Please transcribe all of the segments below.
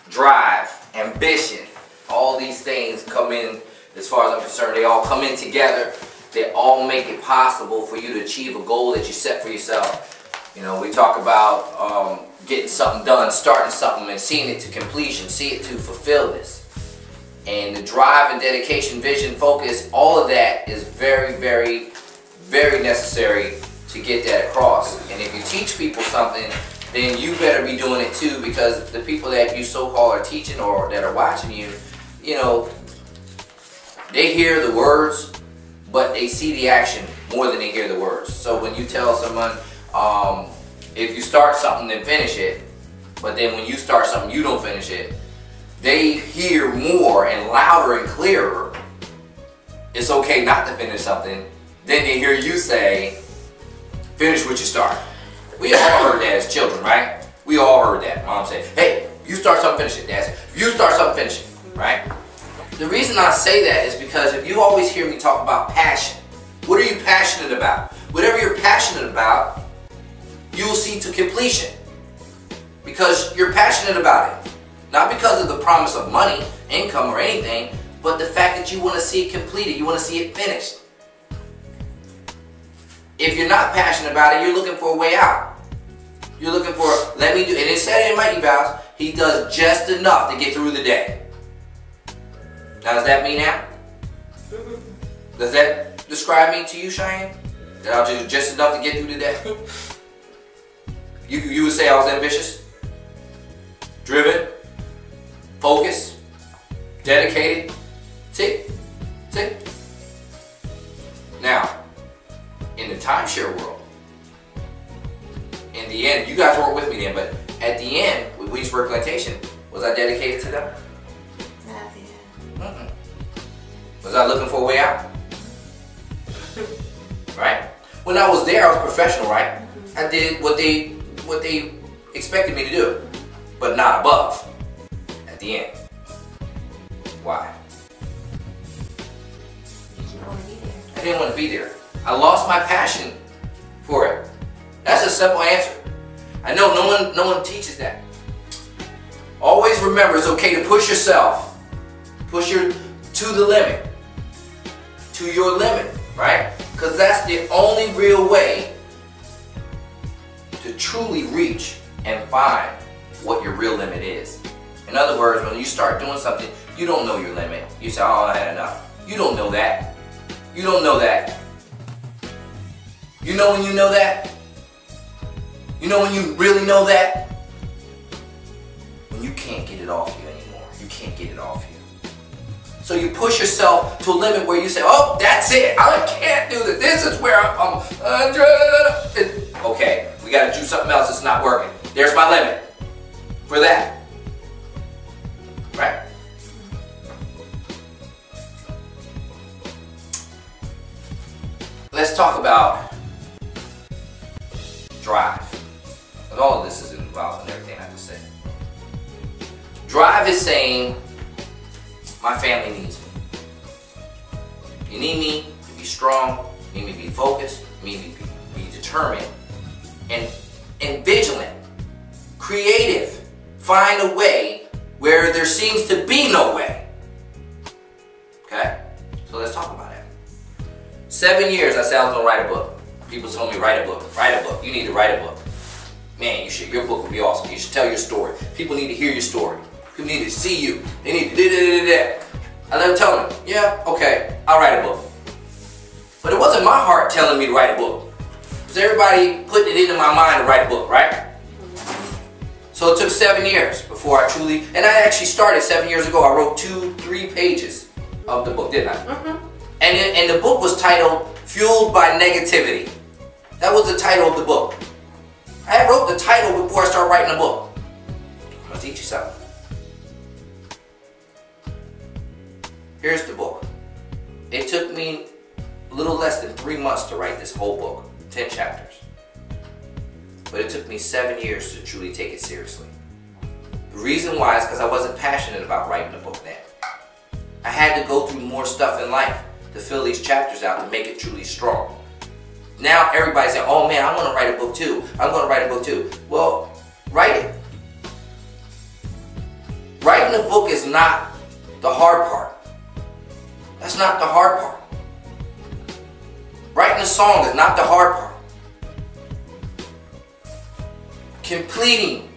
drive, ambition, all these things come in, as far as I'm concerned, they all come in together. They all make it possible for you to achieve a goal that you set for yourself. You know, we talk about getting something done, starting something and seeing it to completion, see it to fulfillment. And the drive and dedication, vision, focus, all of that is very, very, very necessary to get that across. And if you teach people something, then you better be doing it too, because the people that you so-called are teaching or that are watching you, you know, they hear the words, but they see the action more than they hear the words. So when you tell someone, if you start something, then finish it, but then when you start something, you don't finish it, they hear more and louder and clearer, it's okay not to finish something, then they hear you say, finish what you start. We all heard that as children, right? We all heard that. Mom said, hey, you start something, finish it. Dad said, you start something, finish it, right? The reason I say that is because if you always hear me talk about passion, what are you passionate about? Whatever you're passionate about, you will see to completion. Because you're passionate about it. Not because of the promise of money, income, or anything, but the fact that you want to see it completed, you want to see it finished. If you're not passionate about it, you're looking for a way out. You're looking for, let me do, and it said in my evals, he does just enough to get through the day. Now, does that mean now? Does that describe me to you, Cheyenne? That I'll do just enough to get through the day? You would say I was ambitious? Driven? Focused? Dedicated? See? See? Now, in the timeshare world, in the end, you guys weren't with me then, but at the end, with Williamsburg Plantation, was I dedicated to them? Not at the end. Was I looking for a way out? Right? When I was there, I was professional, right? I did what they expected me to do, but not above. At the end. Why? You don't want to be there. I didn't want to be there. I lost my passion for it. That's a simple answer. I know no one teaches that. Always remember, it's okay to push yourself. Push your to the limit. To your limit, right? Because that's the only real way to truly reach and find what your real limit is. In other words, when you start doing something, you don't know your limit. You say, oh, I had enough. You don't know that. You don't know that. You know when you know that? You know when you really know that? When you can't get it off you anymore. You can't get it off you. So you push yourself to a limit where you say, oh, that's it. I can't do this. This is where I'm okay, we got to do something else that's not working. There's my limit for that. Right? Let's talk about drive. And all of this is involved in everything I just said. Drive is saying, my family needs me. You need me to be strong, you need me to be focused, you need me to be determined, and vigilant, creative. Find a way where there seems to be no way. Okay? So let's talk about it. 7 years I said I was going to write a book. People told me, write a book, you need to write a book. Man, your book would be awesome. You should tell your story. People need to hear your story. People need to see you. They need to da-da-da-da-da. I let them tell them, yeah, okay, I'll write a book. But it wasn't my heart telling me to write a book. It was everybody putting it into my mind to write a book, right? So it took 7 years before I truly, and I actually started 7 years ago. I wrote 2-3 pages of the book, didn't I? And the book was titled, Fueled by Negativity. That was the title of the book. I wrote the title before I started writing the book. I'm going to teach you something. Here's the book. It took me a little less than 3 months to write this whole book, 10 chapters. But it took me 7 years to truly take it seriously. The reason why is because I wasn't passionate about writing a book then. I had to go through more stuff in life to fill these chapters out to make it truly strong. Now everybody's saying, oh man, I want to write a book too. I'm going to write a book too. Well, write it. Writing a book is not the hard part. That's not the hard part. Writing a song is not the hard part. Completing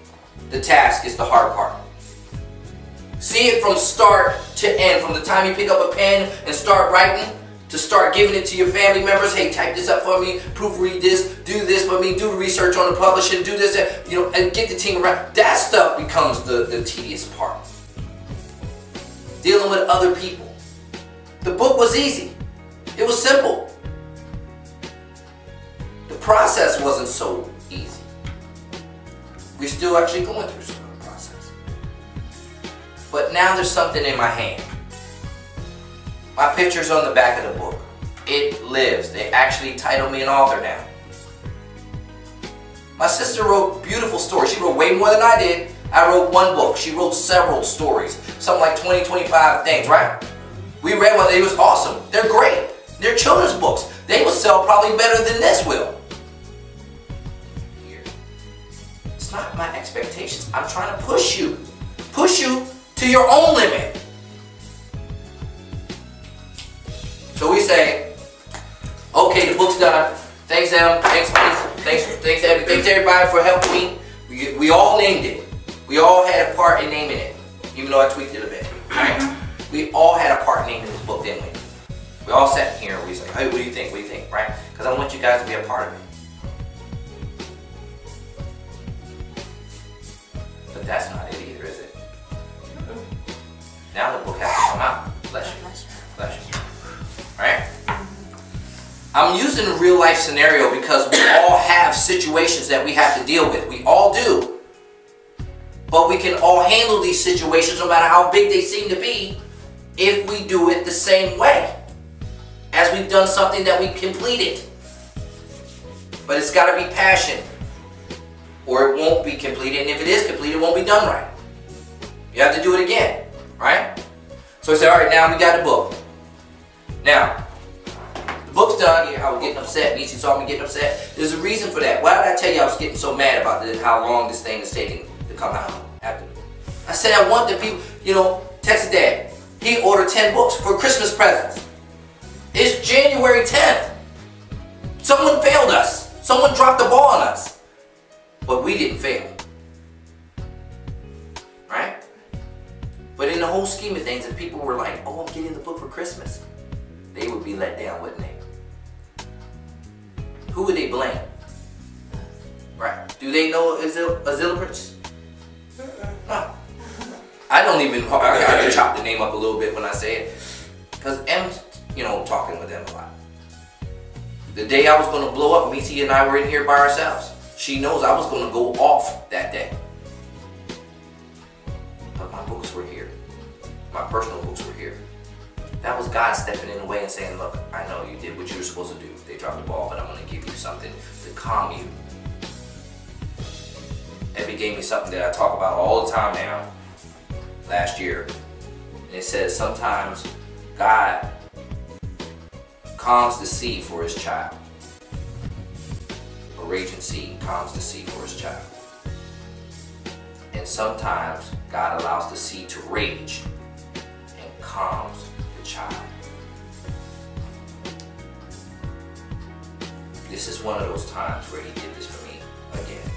the task is the hard part. See it from start to end, from the time you pick up a pen and start writing, to start giving it to your family members. Hey, type this up for me, proofread this, do this for me, do the research on the publishing, do this, and get the team around. That stuff becomes the tedious part. Dealing with other people. The book was easy. It was simple. The process wasn't so easy. We're still actually going through some of the process. But now there's something in my hand. My picture's on the back of the book. It lives. They actually title me an author now. My sister wrote beautiful stories. She wrote way more than I did. I wrote one book. She wrote several stories. Something like 20, 25 things, right? We read one. It was awesome. They're great. They're children's books. They will sell probably better than this will. Here. It's not my expectations. I'm trying to push you. Push you to your own limit. So we say, okay, the book's done. Thanks, Em. Thanks, everybody for helping me. We all named it. We all had a part in naming it, even though I tweaked it a bit. Right? We all had a part in naming this book, didn't we? We all sat here and we said, hey, what do you think? What do you think? Right? Because I want you guys to be a part of it. But that's not it either, is it? Now the book has to come out. Bless you. Bless you. Right? I'm using a real life scenario because we all have situations that we have to deal with. We all do. But we can all handle these situations, no matter how big they seem to be, if we do it the same way as we've done something that we completed. But it's got to be passion, or it won't be completed. And if it is completed, it won't be done right. You have to do it again, right? So I said, all right, now we got the book. Now, the book's done. Yeah, I was getting upset. Nietzsche saw me getting upset. There's a reason for that. Why did I tell you I was getting so mad about this, how long this thing is taking to come out? I said I want the people, texted Dad. He ordered 10 books for Christmas presents. It's January 10th. Someone failed us. Someone dropped the ball on us. But we didn't fail. Right? But in the whole scheme of things, if people were like, oh, I'm getting the book for Christmas, they would be let down, wouldn't they? Who would they blame? Right. Do they know Azilibridge? No. I don't even, I gotta chop the name up a little bit when I say it. Because M's, talking with them a lot. The day I was gonna blow up, Missy and I were in here by ourselves. She knows I was gonna go off that day. But my books were here. My personal books were here. That was God stepping in the way and saying, look, I know you did what you were supposed to do. They dropped the ball, but I'm going to give you something to calm you. Ebby gave me something that I talk about all the time now, last year. And it says sometimes God calms the sea for his child. A raging sea calms the sea for his child. And sometimes God allows the sea to rage and calms the child. This is one of those times where he did this for me again.